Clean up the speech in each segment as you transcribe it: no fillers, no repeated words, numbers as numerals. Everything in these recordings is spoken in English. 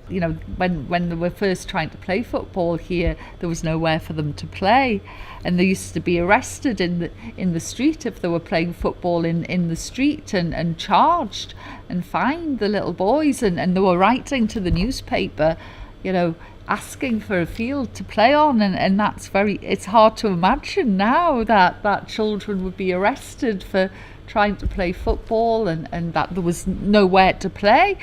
when they were first trying to play football here, there was nowhere for them to play, and they used to be arrested in the street if they were playing football in the street, and charged and fined, the little boys, and they were writing to the newspaper, asking for a field to play on, and it's hard to imagine now that children would be arrested for trying to play football, and that there was nowhere to play,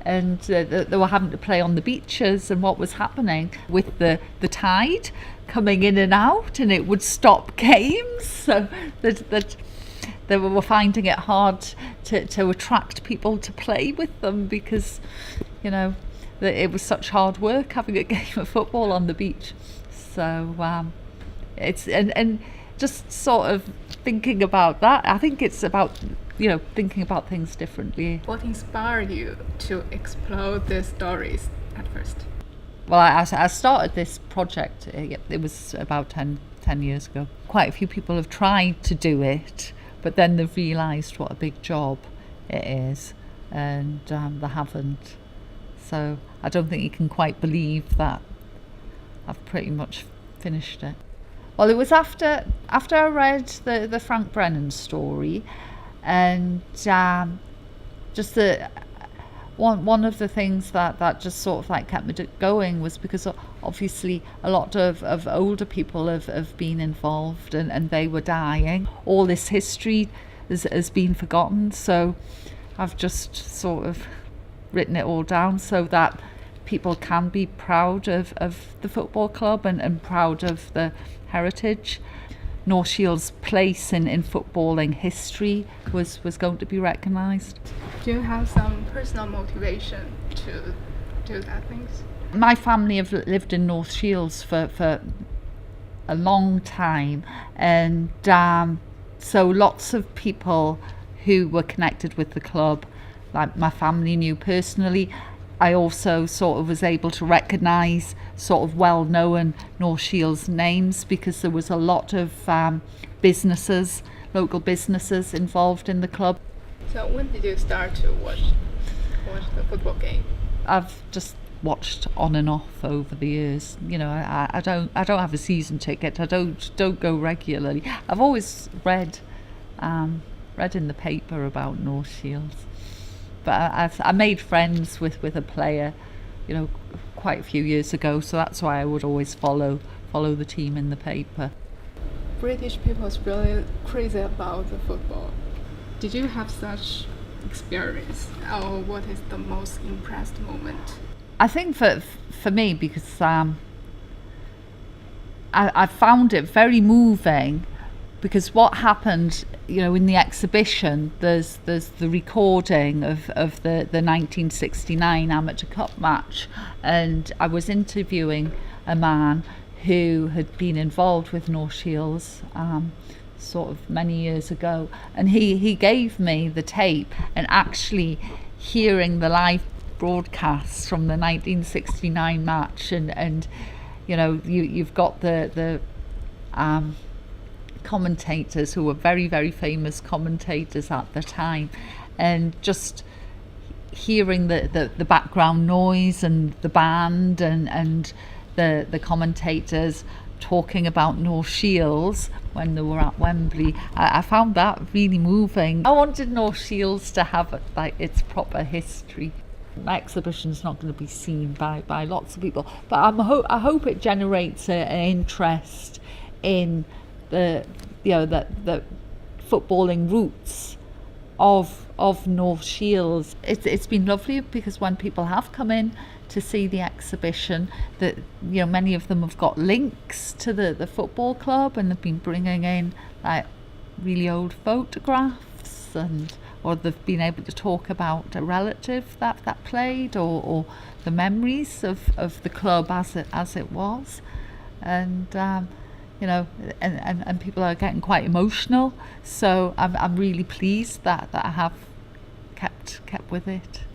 and they were having to play on the beaches. And what was happening with the tide coming in and out, and it would stop games, so that they were finding it hard to attract people to play with them, because that it was such hard work having a game of football on the beach. So it's and just sort of thinking about that, I think it's about thinking about things differently. What inspired you to explore these stories at first? Well, I started this project, it was about 10 years ago. Quite a few people have tried to do it, but then they've realised what a big job it is, and they haven't. So I don't think you can quite believe that I've pretty much finished it. Well, it was after I read the Frank Brennan story, and just one of the things that just sort of like kept me going was because obviously a lot of older people have been involved, and they were dying. All this history has been forgotten, so I've just sort of written it all down so that people can be proud of the football club, and proud of the heritage. North Shield's place in footballing history was going to be recognised. Do you have some personal motivation to do that things? My family have lived in North Shields for a long time, and so lots of people who were connected with the club, like my family, knew personally. I also sort of was able to recognise sort of well-known North Shields names, because there was a lot of businesses, local businesses involved in the club. So when did you start to watch the football game? I've just watched on and off over the years. I don't have a season ticket. I don't go regularly. I've always read in the paper about North Shields. But I made friends with a player, quite a few years ago, so that's why I would always follow the team in the paper. British people is really crazy about the football. Did you have such experience, or what is the most impressed moment? I think for me, because I found it very moving. Because what happened, in the exhibition, there's the recording of the 1969 Amateur Cup match, and I was interviewing a man who had been involved with North Shields sort of many years ago, and he gave me the tape, and actually hearing the live broadcast from the 1969 match, and you've got the commentators who were very, very famous commentators at the time, and just hearing the background noise and the band and the commentators talking about North Shields when they were at Wembley, I found that really moving. I wanted North Shields to have its proper history. My exhibition's not going to be seen by lots of people, but I hope it generates an interest in the footballing roots of North Shields. It's been lovely, because when people have come in to see the exhibition, that many of them have got links to the football club, and they've been bringing in like really old photographs, or they've been able to talk about a relative that played, or the memories of the club as it was, and and people are getting quite emotional. So I'm really pleased that I have kept with it.